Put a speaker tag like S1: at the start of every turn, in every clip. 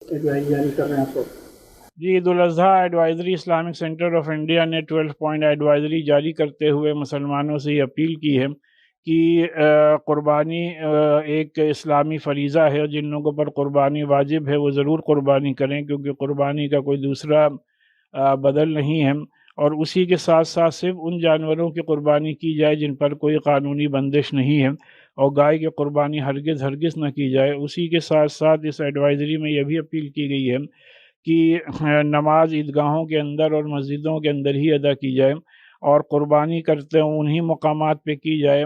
S1: Advise جاری کر رہے ہیں آپ کو؟
S2: جی، Eid al Adha advisory Islamic centre of India نے 12 پوائنٹ ایڈوائزری جاری کرتے ہوئے مسلمانوں سے یہ اپیل کی ہے کہ قربانی ایک اسلامی فریضہ ہے، اور جن لوگوں پر قربانی واجب ہے وہ ضرور قربانی کریں، کیونکہ قربانی کا کوئی دوسرا بدل نہیں ہے۔ اور اسی کے ساتھ ساتھ صرف ان جانوروں کی قربانی کی جائے جن پر کوئی قانونی بندش نہیں ہے، اور گائے کی قربانی ہرگز نہ کی جائے۔ اسی کے ساتھ ساتھ اس ایڈوائزری میں یہ بھی اپیل کی گئی ہے کہ نماز عیدگاہوں کے اندر اور مسجدوں کے اندر ہی ادا کی جائے، اور قربانی کرتے انہی مقامات پہ کی جائے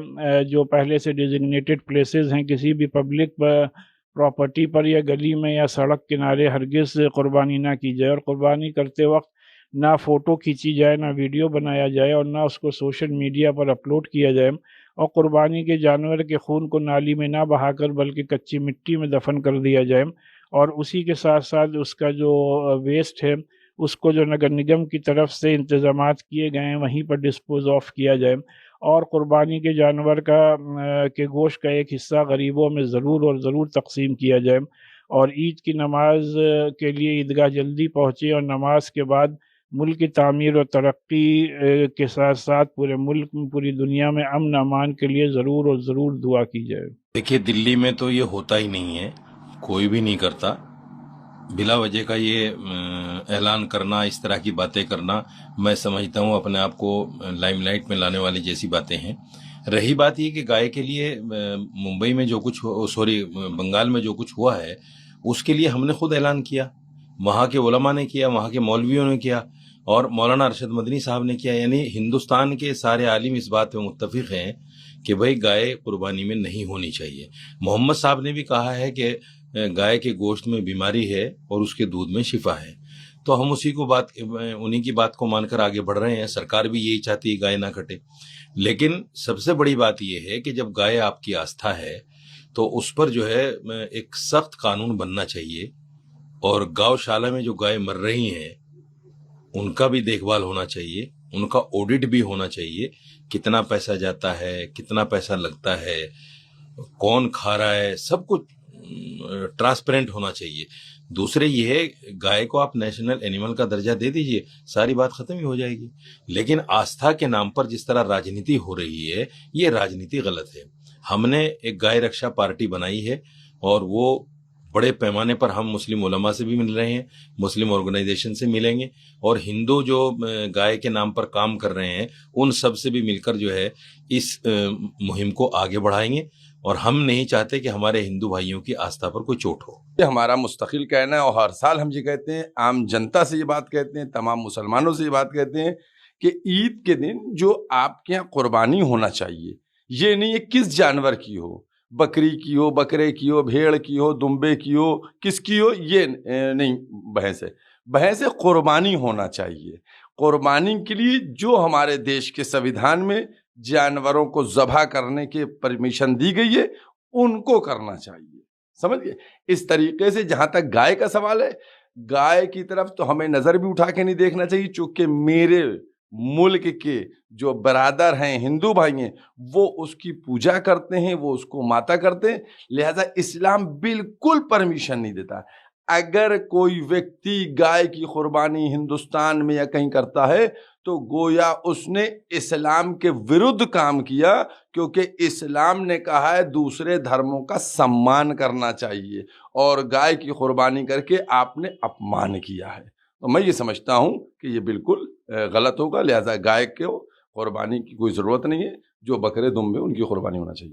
S2: جو پہلے سے ڈیزگنیٹڈ پلیسز ہیں۔ کسی بھی پبلک پراپرٹی پر یا گلی میں یا سڑک کنارے ہرگز قربانی نہ کی جائے، اور قربانی کرتے وقت نہ فوٹو کھینچی جائے، نہ ویڈیو بنایا جائے، اور نہ اس کو سوشل میڈیا پر اپلوڈ کیا جائے، اور قربانی کے جانور کے خون کو نالی میں نہ بہا کر بلکہ کچی مٹی میں دفن کر دیا جائے، اور اسی کے ساتھ ساتھ اس کا جو ویسٹ ہے اس کو جو نگر نگم کی طرف سے انتظامات کیے گئے ہیں وہیں پر ڈسپوز آف کیا جائے، اور قربانی کے جانور کے گوشت کا ایک حصہ غریبوں میں ضرور تقسیم کیا جائے، اور عید کی نماز کے لیے عیدگاہ جلدی پہنچے، اور نماز کے بعد ملک کی تعمیر و ترقی کے ساتھ ساتھ پورے ملک میں پوری دنیا میں امن امان کے لیے ضرور دعا کی جائے۔
S3: دیکھیے، دلی میں تو یہ ہوتا ہی نہیں ہے، کوئی بھی نہیں کرتا۔ بلا وجہ کا یہ اعلان کرنا، اس طرح کی باتیں کرنا، میں سمجھتا ہوں اپنے آپ کو لائم لائٹ میں لانے والی جیسی باتیں ہیں۔ رہی بات یہ کہ گائے کے لیے ممبئی میں جو کچھ بنگال میں جو کچھ ہوا ہے اس کے لیے ہم نے خود اعلان کیا، وہاں کے علماء نے کیا، وہاں کے مولویوں نے کیا، اور مولانا ارشد مدنی صاحب نے کیا۔ یعنی ہندوستان کے سارے عالم اس بات پہ متفق ہیں کہ بھئی گائے قربانی میں نہیں ہونی چاہیے۔ محمد صاحب نے بھی کہا ہے کہ گائے کے گوشت میں بیماری ہے اور اس کے دودھ میں شفا ہے، تو ہم انہی کی بات کو مان کر آگے بڑھ رہے ہیں۔ سرکار بھی یہی چاہتی ہے گائے نہ کٹے، لیکن سب سے بڑی بات یہ ہے کہ جب گائے آپ کی آستھا ہے تو اس پر جو ہے ایک سخت قانون بننا چاہیے، اور گاؤ شالہ میں جو گائے مر رہی ہیں ان کا بھی دیکھ بھال ہونا چاہیے، ان کا آڈٹ بھی ہونا چاہیے، کتنا پیسہ جاتا ہے، کتنا پیسہ لگتا ہے، کون کھا رہا ہے، سب کچھ ٹرانسپیرنٹ ہونا چاہیے۔ دوسرے یہ ہے، گائے کو آپ نیشنل اینیمل کا درجہ دے دیجئے، ساری بات ختم ہی ہو جائے گی۔ لیکن آستھا کے نام پر جس طرح راجنیتی ہو رہی ہے، یہ راجنیتی غلط ہے۔ ہم نے ایک گائے رکشا پارٹی بنائی ہے، اور وہ بڑے پیمانے پر ہم مسلم علماء سے بھی مل رہے ہیں، مسلم آرگنائزیشن سے ملیں گے، اور ہندو جو گائے کے نام پر کام کر رہے ہیں ان سب سے بھی مل کر جو ہے اس مہم کو آگے بڑھائیں گے، اور ہم نہیں چاہتے کہ ہمارے ہندو بھائیوں کی آستھا پر کوئی چوٹ ہو۔
S4: یہ ہمارا مستقل کہنا ہے، اور ہر سال ہم یہ کہتے ہیں، عام جنتا سے یہ بات کہتے ہیں، تمام مسلمانوں سے یہ بات کہتے ہیں کہ عید کے دن جو آپ کے یہاں قربانی ہونا چاہیے، یہ نہیں ہے کس جانور کی ہو، بکری کی ہو، بکرے کی ہو، بھیڑ کی ہو، دمبے کی ہو، کس کی ہو، یہ نہیں بحث ہے۔ بحث ہے قربانی ہونا چاہیے۔ قربانی کے لیے جو ہمارے دیش کے سویدھان میں جانوروں کو ذبح کرنے کی پرمیشن دی گئی ہے ان کو کرنا چاہیے، سمجھ گئے؟ اس طریقے سے جہاں تک گائے کا سوال ہے، گائے کی طرف تو ہمیں نظر بھی اٹھا کے نہیں دیکھنا چاہیے، چونکہ میرے ملک کے جو برادر ہیں، ہندو بھائی ہیں، وہ اس کی پوجا کرتے ہیں، وہ اس کو ماتا کرتے ہیں، لہذا اسلام بالکل پرمیشن نہیں دیتا۔ اگر کوئی ویکتی گائے کی قربانی ہندوستان میں یا کہیں کرتا ہے تو گویا اس نے اسلام کے ورد کام کیا، کیونکہ اسلام نے کہا ہے دوسرے دھرموں کا سمان کرنا چاہیے، اور گائے کی قربانی کر کے آپ نے اپمان کیا ہے۔ تو میں یہ سمجھتا ہوں کہ یہ بالکل غلط ہوگا، لہذا گائے کو قربانی کی کوئی ضرورت نہیں ہے، جو بکرے دمبے ان کی قربانی ہونا چاہیے۔